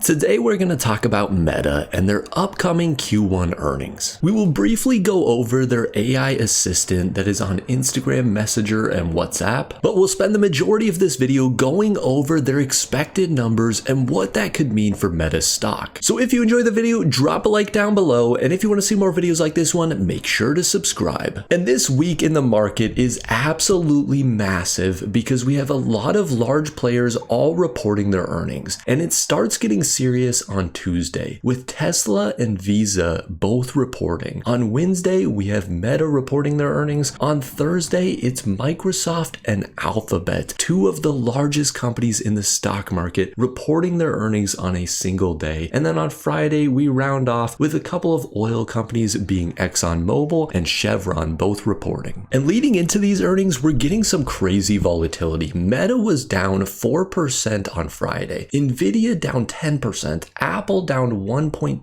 Today we're going to talk about Meta and their upcoming Q1 earnings. We will briefly go over their AI assistant that is on Instagram Messenger and WhatsApp, but we'll spend the majority of this video going over their expected numbers and what that could mean for Meta's stock. So if you enjoy the video, drop a like down below, and if you want to see more videos like this one, make sure to subscribe. And this week in the market is absolutely massive because we have a lot of large players all reporting their earnings, and it starts getting serious on Tuesday with Tesla and Visa both reporting. On Wednesday, we have Meta reporting their earnings. On Thursday, it's Microsoft and Alphabet, two of the largest companies in the stock market, reporting their earnings on a single day. And then on Friday, we round off with a couple of oil companies being ExxonMobil and Chevron both reporting. And leading into these earnings, we're getting some crazy volatility. Meta was down 4% on Friday, Nvidia down 10%, Apple down 1.2%,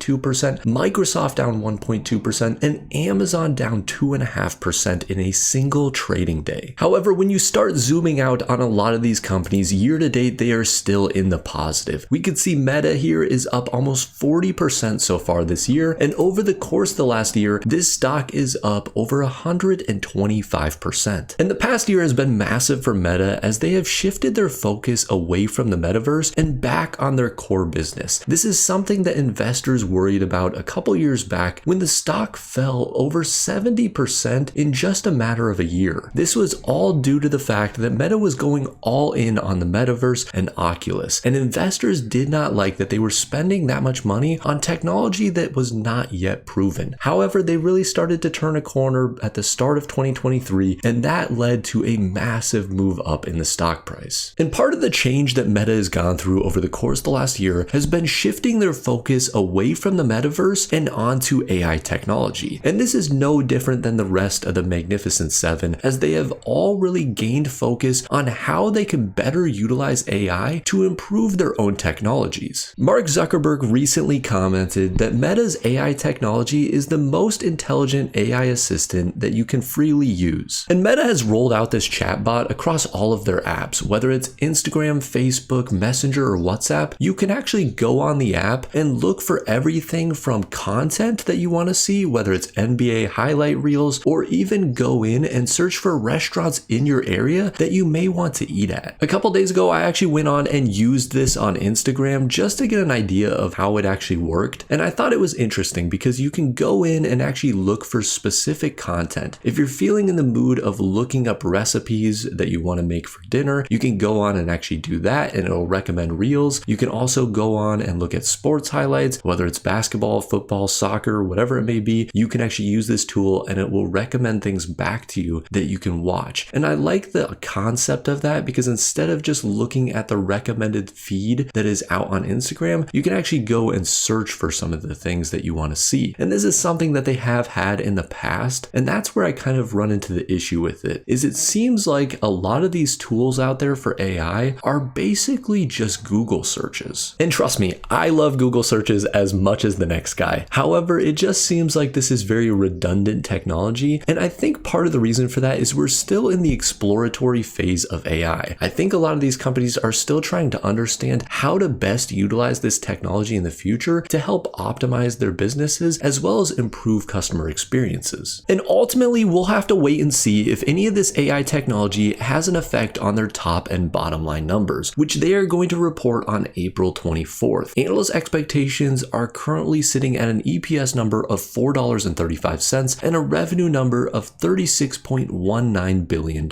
Microsoft down 1.2%, and Amazon down 2.5% in a single trading day. However, when you start zooming out on a lot of these companies, year to date, they are still in the positive. We could see Meta here is up almost 40% so far this year, and over the course of the last year, this stock is up over 125%. And the past year has been massive for Meta as they have shifted their focus away from the metaverse and back on their core business. This is something that investors worried about a couple years back when the stock fell over 70% in just a matter of a year. This was all due to the fact that Meta was going all in on the metaverse and Oculus, and investors did not like that they were spending that much money on technology that was not yet proven. However, they really started to turn a corner at the start of 2023, and that led to a massive move up in the stock price. And part of the change that Meta has gone through over the course of the last year has been shifting their focus away from the metaverse and onto AI technology. And this is no different than the rest of the Magnificent Seven, as they have all really gained focus on how they can better utilize AI to improve their own technologies. Mark Zuckerberg recently commented that Meta's AI technology is the most intelligent AI assistant that you can freely use. And Meta has rolled out this chatbot across all of their apps, whether it's Instagram, Facebook, Messenger, or WhatsApp. You can actually go on the app and look for everything from content that you want to see, whether it's NBA highlight reels, or even go in and search for restaurants in your area that you may want to eat at. A couple days ago, I actually went on and used this on Instagram just to get an idea of how it actually worked. And I thought it was interesting because you can go in and actually look for specific content. If you're feeling in the mood of looking up recipes that you want to make for dinner, you can go on and actually do that, and it'll recommend reels. You can also go on and look at sports highlights, whether it's basketball, football, soccer, whatever it may be. You can actually use this tool and it will recommend things back to you that you can watch. And I like the concept of that because instead of just looking at the recommended feed that is out on Instagram, you can actually go and search for some of the things that you want to see. And this is something that they have had in the past, and that's where I kind of run into the issue with it, is it seems like a lot of these tools out there for AI are basically just Google searches. And trust me, I love Google searches as much as the next guy. However, it just seems like this is very redundant technology, and I think part of the reason for that is we're still in the exploratory phase of AI. I think a lot of these companies are still trying to understand how to best utilize this technology in the future to help optimize their businesses as well as improve customer experiences. And ultimately, we'll have to wait and see if any of this AI technology has an effect on their top and bottom line numbers, which they are going to report on April 24th. Analyst expectations are currently sitting at an EPS number of $4.35 and a revenue number of $36.19 billion.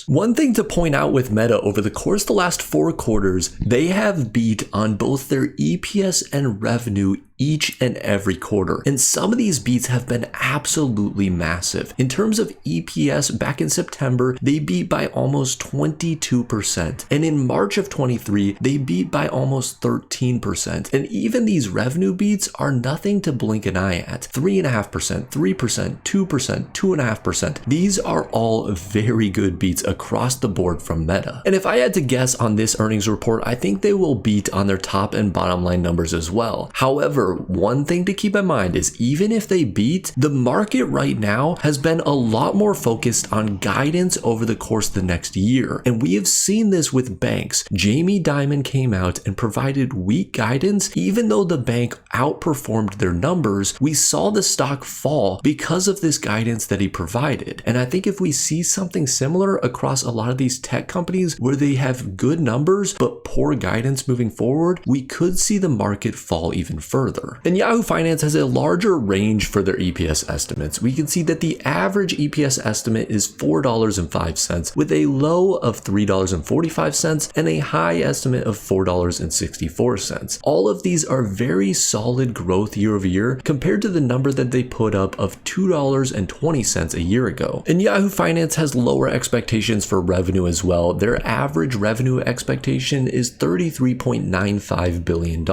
One thing to point out with Meta, over the course of the last 4 quarters, they have beat on both their EPS and revenue each and every quarter. And some of these beats have been absolutely massive. In terms of EPS, back in September, they beat by almost 22%. And in March of 23, they beat by almost 13%. And even these revenue beats are nothing to blink an eye at. 3.5%, 3%, 2%, 2.5%. These are all very good beats across the board from Meta. And if I had to guess on this earnings report, I think they will beat on their top and bottom line numbers as well. However, However, one thing to keep in mind is even if they beat, the market right now has been a lot more focused on guidance over the course of the next year. And we have seen this with banks. Jamie Dimon came out and provided weak guidance. Even though the bank outperformed their numbers, we saw the stock fall because of this guidance that he provided. And I think if we see something similar across a lot of these tech companies where they have good numbers but poor guidance moving forward, we could see the market fall even further. And Yahoo Finance has a larger range for their EPS estimates. We can see that the average EPS estimate is $4.05 with a low of $3.45 and a high estimate of $4.64. All of these are very solid growth year over year compared to the number that they put up of $2.20 a year ago. And Yahoo Finance has lower expectations for revenue as well. Their average revenue expectation is $33.95 billion.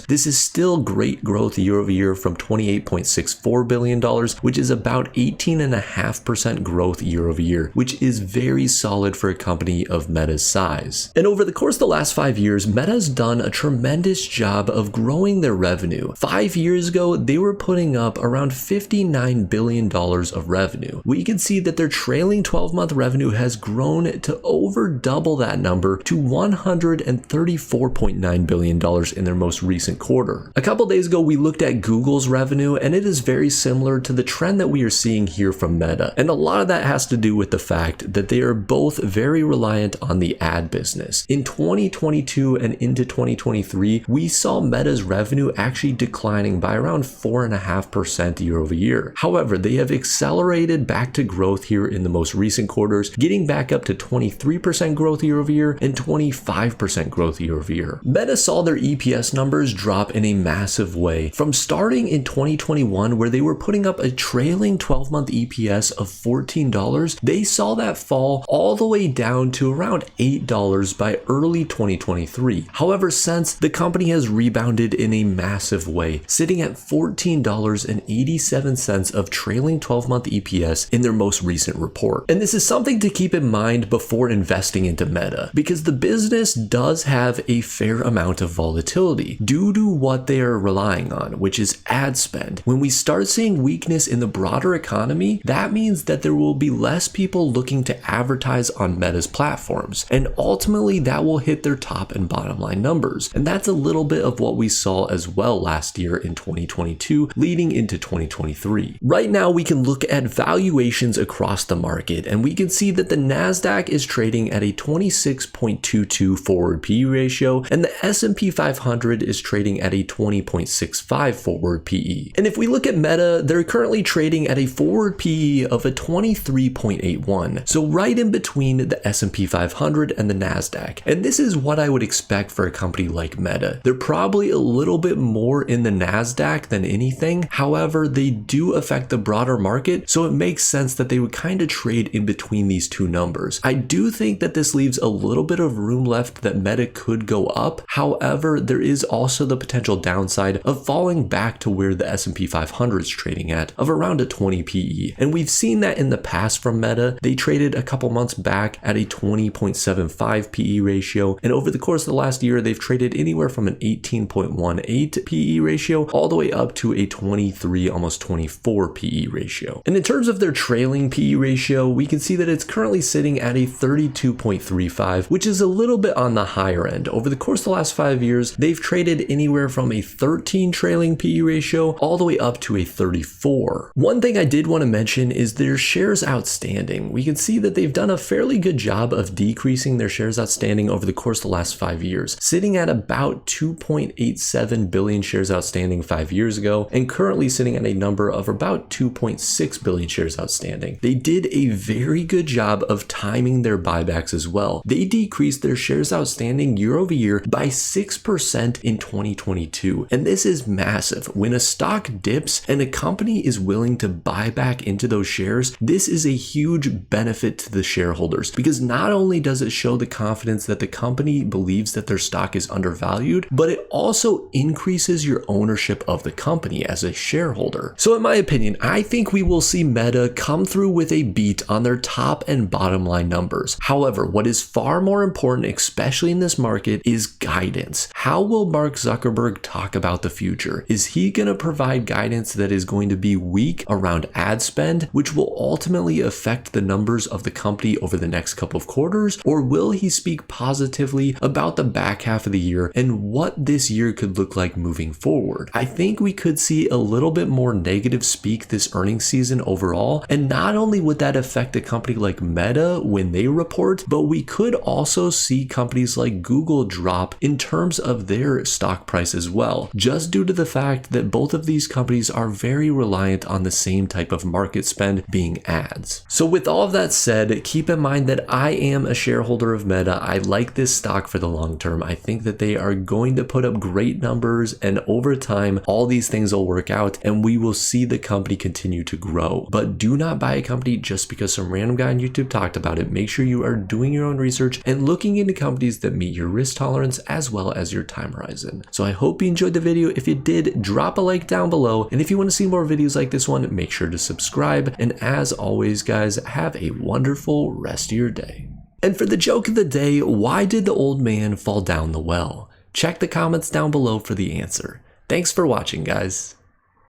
This is still great growth year over year from $28.64 billion, which is about 18.5% growth year over year, which is very solid for a company of Meta's size. And over the course of the last 5 years, Meta's done a tremendous job of growing their revenue. 5 years ago, they were putting up around $59 billion of revenue. We can see that their trailing 12-month revenue has grown to over double that number to $134.9 billion in their most recent quarter. A couple days ago, we looked at Google's revenue, and it is very similar to the trend that we are seeing here from Meta. And a lot of that has to do with the fact that they are both very reliant on the ad business. In 2022 and into 2023, we saw Meta's revenue actually declining by around 4.5% year over year. However, they have accelerated back to growth here in the most recent quarters, getting back up to 23% growth year over year and 25% growth year over year. Meta saw their EPS numbers drop in a massive way. From starting in 2021, where they were putting up a trailing 12-month EPS of $14, they saw that fall all the way down to around $8 by early 2023. However, since, the company has rebounded in a massive way, sitting at $14.87 of trailing 12-month EPS in their most recent report. And this is something to keep in mind before investing into Meta, because the business does have a fair amount of volatility due to what they are relying on, which is ad spend. When we start seeing weakness in the broader economy, that means that there will be less people looking to advertise on Meta's platforms, and ultimately that will hit their top and bottom line numbers. And that's a little bit of what we saw as well last year in 2022 leading into 2023. Right now we can look at valuations across the market, and we can see that the Nasdaq is trading at a 26.22 forward PE ratio, and the S&P 500 is trading at a 20.65 forward PE. And if we look at Meta, they're currently trading at a forward PE of a 23.81, so right in between the S&P 500 and the Nasdaq. And this is what I would expect for a company like Meta. They're probably a little bit more in the Nasdaq than anything. However, they do affect the broader market, so it makes sense that they would kind of trade in between these two numbers. I do think that this leaves a little bit of room left that Meta could go up. However, there is also the potential downside of falling back to where the S&P 500 is trading at, of around a 20 PE. And we've seen that in the past from Meta. They traded a couple months back at a 20.75 PE ratio, and over the course of the last year, they've traded anywhere from an 18.18 PE ratio all the way up to a 23, almost 24 PE ratio. And in terms of their trailing PE ratio, we can see that it's currently sitting at a 32.35, which is a little bit on the higher end. Over the course of the last 5 years, they've traded anywhere from a 13 trailing PE ratio all the way up to a 34. One thing I did want to mention is their shares outstanding. We can see that they've done a fairly good job of decreasing their shares outstanding over the course of the last 5 years, sitting at about 2.87 billion shares outstanding 5 years ago, and currently sitting at a number of about 2.6 billion shares outstanding. They did a very good job of timing their buybacks as well. They decreased their shares outstanding year over year by 6% in 2022, and this is massive. When a stock dips and a company is willing to buy back into those shares, this is a huge benefit to the shareholders, because not only does it show the confidence that the company believes that their stock is undervalued, but it also increases your ownership of the company as a shareholder. So in my opinion, I think we will see Meta come through with a beat on their top and bottom line numbers. However, what is far more important, especially in this market, is guidance. How will Mark Zuckerberg talk about the future? Is he going to provide guidance that is going to be weak around ad spend, which will ultimately affect the numbers of the company over the next couple of quarters? Or will he speak positively about the back half of the year and what this year could look like moving forward? I think we could see a little bit more negative speak this earnings season overall, and not only would that affect a company like Meta when they report, but we could also see companies like Google drop in terms of their stock price as well, just due to the fact that both of these companies are very reliant on the same type of market spend, being ads. So with all of that said, keep in mind that I am a shareholder of Meta. I like this stock for the long term. I think that they are going to put up great numbers, and over time all these things will work out and we will see the company continue to grow. But do not buy a company just because some random guy on YouTube talked about it. Make sure you are doing your own research and looking into companies that meet your risk tolerance as well as your time horizon. So I hope you enjoyed the video. If you did, drop a like down below, and if you want to see more videos like this one, make sure to subscribe. And as always guys, have a wonderful rest of your day. And for the joke of the day, why did the old man fall down the well? Check the comments down below for the answer. Thanks for watching guys.